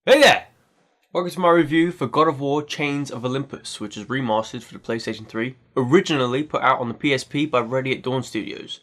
Hey there! Welcome to my review for God of War Chains of Olympus, which is remastered for the PlayStation 3, originally put out on the PSP by Ready at Dawn Studios.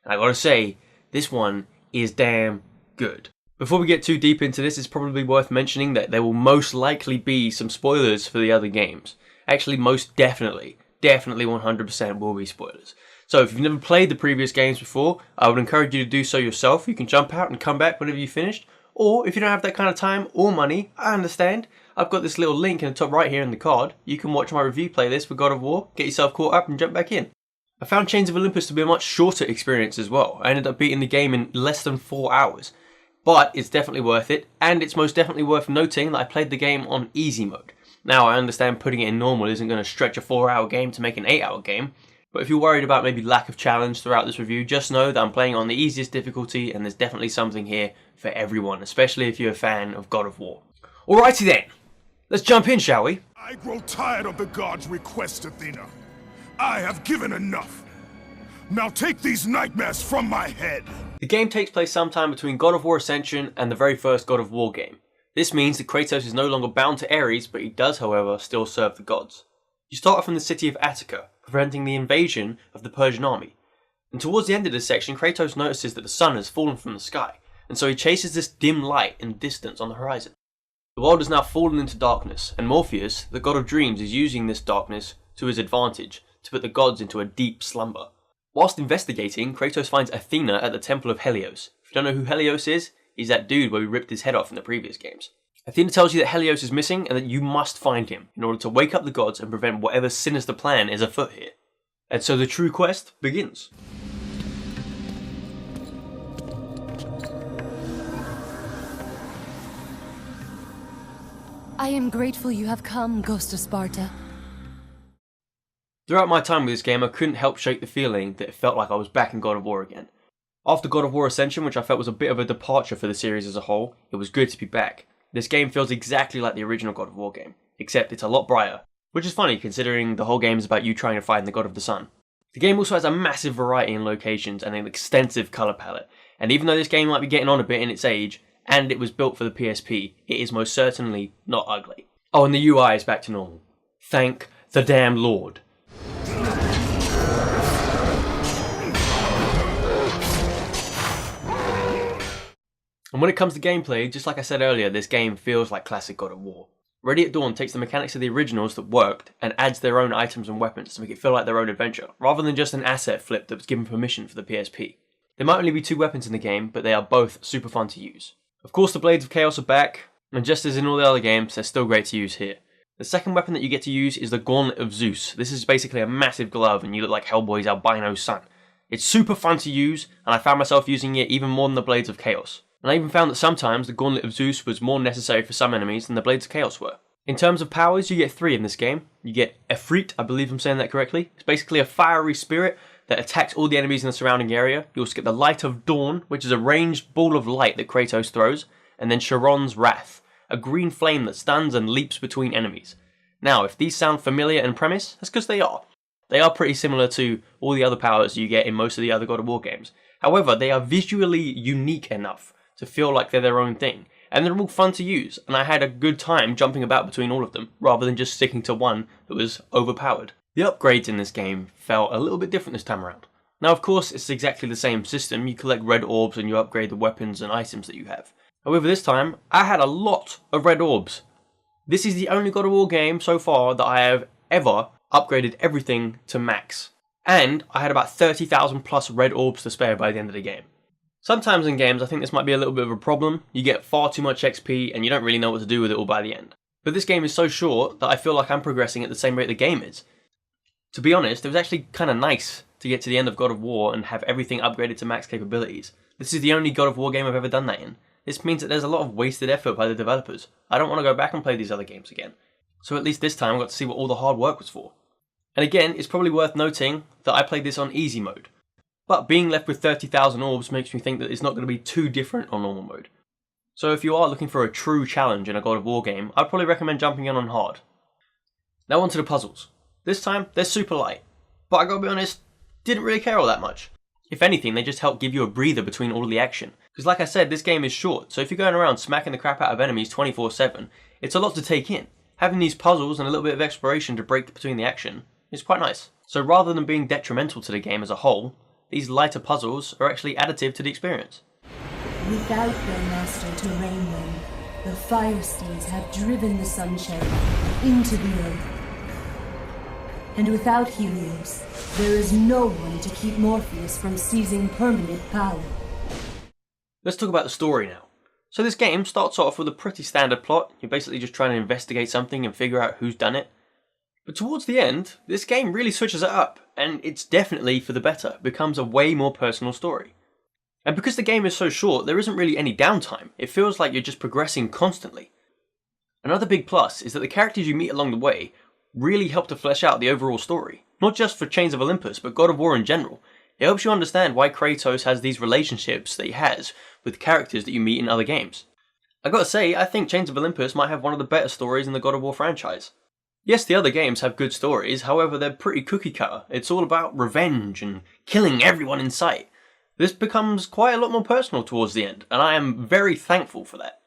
And I gotta say, this one is damn good. Before we get too deep into this, it's probably worth mentioning that there will most likely be some spoilers for the other games. Actually, most definitely 100% will be spoilers. So if you've never played the previous games before, I would encourage you to do so yourself. You can jump out and come back whenever you've finished. Or if you don't have that kind of time or money, I understand. I've got this little link in the top right here in the card. You can watch my review playlist for God of War, get yourself caught up and jump back in. I found Chains of Olympus to be a much shorter experience as well. I ended up beating the game in less than 4 hours. But it's definitely worth it, and it's most definitely worth noting that I played the game on easy mode. Now I understand putting it in normal isn't going to stretch a 4-hour game to make an 8-hour game, but if you're worried about maybe lack of challenge throughout this review, just know that I'm playing on the easiest difficulty and there's definitely something here for everyone, especially if you're a fan of God of War. Alrighty then, let's jump in, shall we? I grow tired of the gods' request, Athena. I have given enough. Now take these nightmares from my head. The game takes place sometime between God of War Ascension and the very first God of War game. This means that Kratos is no longer bound to Ares, but he does, however, still serve the gods. You start off in the city of Attica, preventing the invasion of the Persian army. And towards the end of this section, Kratos notices that the sun has fallen from the sky, and so he chases this dim light in the distance on the horizon. The world has now fallen into darkness, and Morpheus, the god of dreams, is using this darkness to his advantage to put the gods into a deep slumber. Whilst investigating, Kratos finds Athena at the temple of Helios. If you don't know who Helios is, he's that dude where we ripped his head off in the previous games. Athena tells you that Helios is missing and that you must find him in order to wake up the gods and prevent whatever sinister plan is afoot here. And so the true quest begins. I am grateful you have come, Ghost of Sparta. Throughout my time with this game, I couldn't help shake the feeling that it felt like I was back in God of War again. After God of War Ascension, which I felt was a bit of a departure for the series as a whole, it was good to be back. This game feels exactly like the original God of War game, except it's a lot brighter, which is funny considering the whole game is about you trying to find the God of the Sun. The game also has a massive variety in locations and an extensive colour palette, and even though this game might be getting on a bit in its age, and it was built for the PSP, it is most certainly not ugly. Oh, and the UI is back to normal. Thank the damn Lord. And when it comes to gameplay, just like I said earlier, this game feels like classic God of War. Ready at Dawn takes the mechanics of the originals that worked and adds their own items and weapons to make it feel like their own adventure, rather than just an asset flip that was given permission for the PSP. There might only be 2 weapons in the game, but they are both super fun to use. Of course, the Blades of Chaos are back, and just as in all the other games, they're still great to use here. The second weapon that you get to use is the Gauntlet of Zeus. This is basically a massive glove and you look like Hellboy's albino son. It's super fun to use, and I found myself using it even more than the Blades of Chaos. And I even found that sometimes the Gauntlet of Zeus was more necessary for some enemies than the Blades of Chaos were. In terms of powers, you get 3 in this game. You get Efreet, I believe I'm saying that correctly. It's basically a fiery spirit that attacks all the enemies in the surrounding area. You also get the Light of Dawn, which is a ranged ball of light that Kratos throws. And then Charon's Wrath, a green flame that stuns and leaps between enemies. Now, if these sound familiar in premise, that's because they are. They are pretty similar to all the other powers you get in most of the other God of War games. However, they are visually unique enough to feel like they're their own thing, and they're all fun to use, and I had a good time jumping about between all of them, rather than just sticking to one that was overpowered. The upgrades in this game felt a little bit different this time around. Now of course it's exactly the same system, you collect red orbs and you upgrade the weapons and items that you have. However this time, I had a lot of red orbs. This is the only God of War game so far that I have ever upgraded everything to max. And I had about 30,000 plus red orbs to spare by the end of the game. Sometimes in games I think this might be a little bit of a problem. You get far too much XP and you don't really know what to do with it all by the end. But this game is so short that I feel like I'm progressing at the same rate the game is. To be honest, it was actually kind of nice to get to the end of God of War and have everything upgraded to max capabilities. This is the only God of War game I've ever done that in. This means that there's a lot of wasted effort by the developers. I don't want to go back and play these other games again. So at least this time I got to see what all the hard work was for. And again, it's probably worth noting that I played this on easy mode. But being left with 30,000 orbs makes me think that it's not going to be too different on normal mode. So if you are looking for a true challenge in a God of War game, I'd probably recommend jumping in on hard. Now onto the puzzles. This time, they're super light. But I gotta be honest, didn't really care all that much. If anything, they just help give you a breather between all the action. Because like I said, this game is short, so if you're going around smacking the crap out of enemies 24/7, it's a lot to take in. Having these puzzles and a little bit of exploration to break between the action is quite nice. So rather than being detrimental to the game as a whole, these lighter puzzles are actually additive to the experience. Without their master Terrainway, the Fire Steeds have driven the Sunshine into the earth. And without Helios, there is no one to keep Morpheus from seizing permanent power. Let's talk about the story now. So this game starts off with a pretty standard plot. You're basically just trying to investigate something and figure out who's done it. But towards the end, this game really switches it up, and it's definitely for the better. It becomes a way more personal story. And because the game is so short, there isn't really any downtime. It feels like you're just progressing constantly. Another big plus is that the characters you meet along the way really help to flesh out the overall story. Not just for Chains of Olympus, but God of War in general. It helps you understand why Kratos has these relationships that he has with characters that you meet in other games. I gotta say, I think Chains of Olympus might have one of the better stories in the God of War franchise. Yes, the other games have good stories, however they're pretty cookie cutter. It's all about revenge and killing everyone in sight. This becomes quite a lot more personal towards the end, and I am very thankful for that.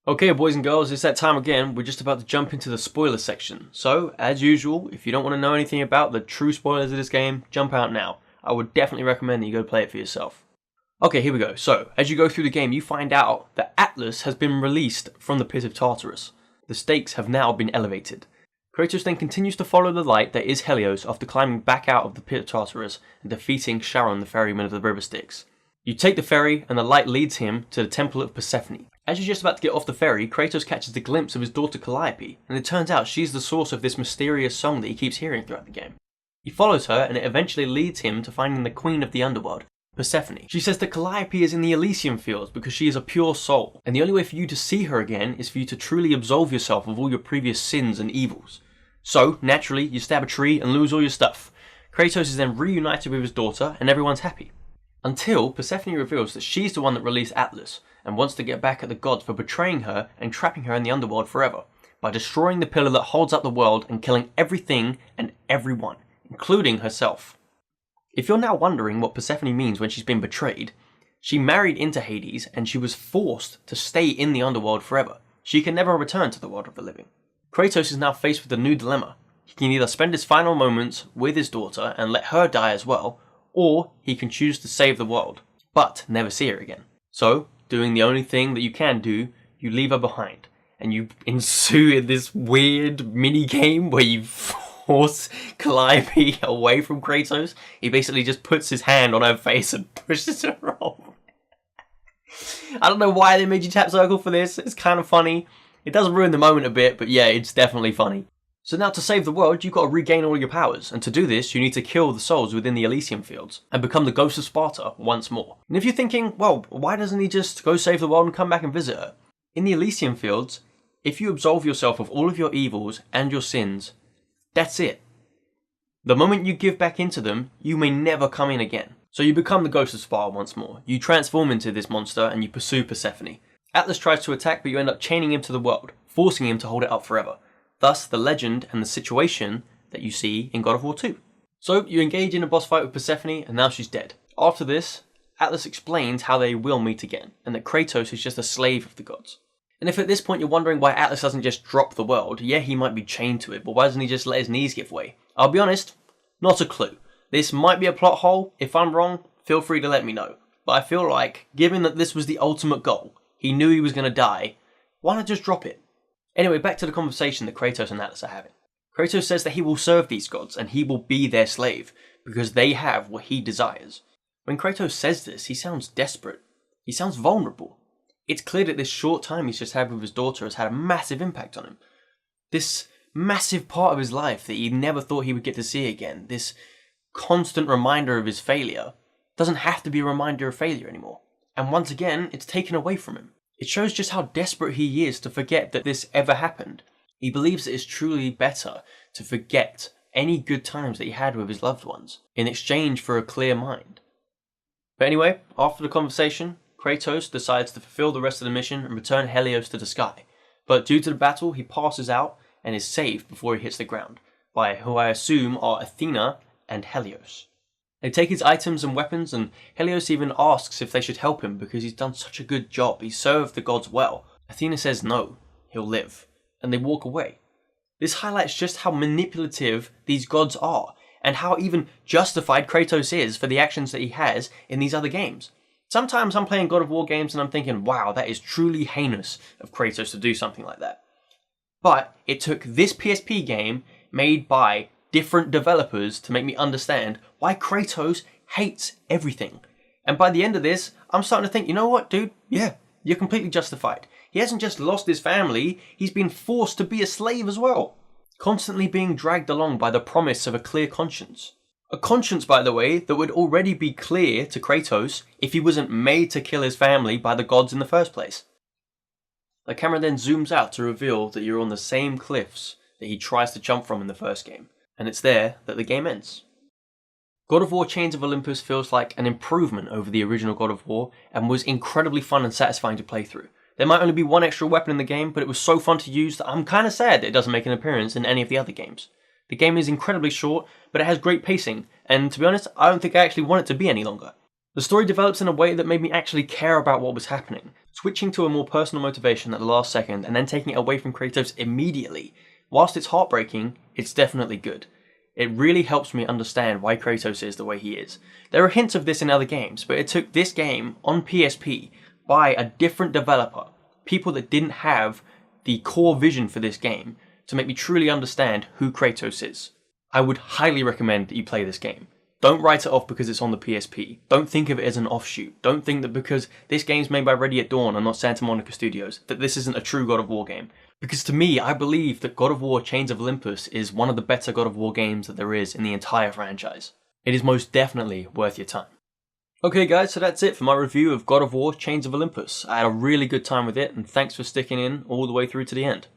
Okay boys and girls, it's that time again. We're just about to jump into the spoiler section. So, as usual, if you don't want to know anything about the true spoilers of this game, jump out now. I would definitely recommend that you go play it for yourself. Okay, here we go. So, as you go through the game, you find out that Atlas has been released from the Pit of Tartarus. The stakes have now been elevated. Kratos then continues to follow the light that is Helios after climbing back out of the Pit of Tartarus and defeating Charon, the ferryman of the river Styx. You take the ferry and the light leads him to the Temple of Persephone. As you're just about to get off the ferry, Kratos catches a glimpse of his daughter Calliope, and it turns out she's the source of this mysterious song that he keeps hearing throughout the game. He follows her and it eventually leads him to finding the queen of the underworld, Persephone. She says that Calliope is in the Elysium fields because she is a pure soul, and the only way for you to see her again is for you to truly absolve yourself of all your previous sins and evils. So, naturally, you stab a tree and lose all your stuff. Kratos is then reunited with his daughter and everyone's happy. Until Persephone reveals that she's the one that released Atlas and wants to get back at the gods for betraying her and trapping her in the underworld forever by destroying the pillar that holds up the world and killing everything and everyone, including herself. If you're now wondering what Persephone means when she's been betrayed, she married into Hades and she was forced to stay in the underworld forever. She can never return to the world of the living. Kratos is now faced with a new dilemma. He can either spend his final moments with his daughter and let her die as well, or he can choose to save the world, but never see her again. So, doing the only thing that you can do, you leave her behind, and you ensue in this weird mini-game where you force Calliope away from Kratos. He basically just puts his hand on her face and pushes her off. I don't know why they made you tap circle for this, it's kind of funny. It does ruin the moment a bit, but yeah, it's definitely funny. So now to save the world, you've got to regain all your powers, and to do this, you need to kill the souls within the Elysium fields, and become the ghost of Sparta once more. And if you're thinking, well, why doesn't he just go save the world and come back and visit her? In the Elysium fields, if you absolve yourself of all of your evils and your sins, that's it. The moment you give back into them, you may never come in again. So you become the ghost of Sparta once more. You transform into this monster and you pursue Persephone. Atlas tries to attack, but you end up chaining him to the world, forcing him to hold it up forever. Thus, the legend and the situation that you see in God of War 2. So, you engage in a boss fight with Persephone, and now she's dead. After this, Atlas explains how they will meet again, and that Kratos is just a slave of the gods. And if at this point you're wondering why Atlas doesn't just drop the world, yeah, he might be chained to it, but why doesn't he just let his knees give way? I'll be honest, not a clue. This might be a plot hole. If I'm wrong, feel free to let me know. But I feel like, given that this was the ultimate goal, he knew he was going to die, why not just drop it? Anyway, back to the conversation that Kratos and Atlas are having. Kratos says that he will serve these gods and he will be their slave because they have what he desires. When Kratos says this, he sounds desperate. He sounds vulnerable. It's clear that this short time he's just had with his daughter has had a massive impact on him. This massive part of his life that he never thought he would get to see again, this constant reminder of his failure, doesn't have to be a reminder of failure anymore. And once again, it's taken away from him. It shows just how desperate he is to forget that this ever happened. He believes it is truly better to forget any good times that he had with his loved ones, in exchange for a clear mind. But anyway, after the conversation, Kratos decides to fulfill the rest of the mission and return Helios to the sky. But due to the battle, he passes out and is saved before he hits the ground, by who I assume are Athena and Helios. They take his items and weapons, and Helios even asks if they should help him because he's done such a good job, he's served the gods well. Athena says no, he'll live, and they walk away. This highlights just how manipulative these gods are, and how even justified Kratos is for the actions that he has in these other games. Sometimes I'm playing God of War games and I'm thinking, wow, that is truly heinous of Kratos to do something like that. But it took this PSP game, made by different developers, to make me understand why Kratos hates everything. And by the end of this, I'm starting to think, you know what, dude? Yeah, you're completely justified. He hasn't just lost his family, he's been forced to be a slave as well. Constantly being dragged along by the promise of a clear conscience. A conscience, by the way, that would already be clear to Kratos if he wasn't made to kill his family by the gods in the first place. The camera then zooms out to reveal that you're on the same cliffs that he tries to jump from in the first game, and it's there that the game ends. God of War Chains of Olympus feels like an improvement over the original God of War, and was incredibly fun and satisfying to play through. There might only be one extra weapon in the game, but it was so fun to use that I'm kinda sad that it doesn't make an appearance in any of the other games. The game is incredibly short, but it has great pacing, and to be honest, I don't think I actually want it to be any longer. The story develops in a way that made me actually care about what was happening, switching to a more personal motivation at the last second and then taking it away from Kratos immediately. Whilst it's heartbreaking, it's definitely good. It really helps me understand why Kratos is the way he is. There are hints of this in other games, but it took this game on PSP by a different developer, people that didn't have the core vision for this game, to make me truly understand who Kratos is. I would highly recommend that you play this game. Don't write it off because it's on the PSP. Don't think of it as an offshoot. Don't think that because this game's made by Ready at Dawn and not Santa Monica Studios, that this isn't a true God of War game. Because to me, I believe that God of War Chains of Olympus is one of the better God of War games that there is in the entire franchise. It is most definitely worth your time. Okay guys, so that's it for my review of God of War Chains of Olympus. I had a really good time with it, and thanks for sticking in all the way through to the end.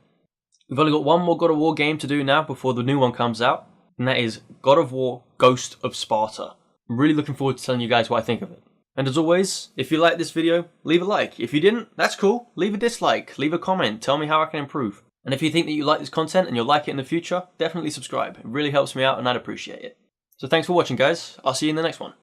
We've only got one more God of War game to do now before the new one comes out, and that is God of War Ghost of Sparta. I'm really looking forward to telling you guys what I think of it. And as always, if you liked this video, leave a like. If you didn't, that's cool. Leave a dislike, leave a comment, tell me how I can improve. And if you think that you like this content and you'll like it in the future, definitely subscribe. It really helps me out and I'd appreciate it. So thanks for watching guys, I'll see you in the next one.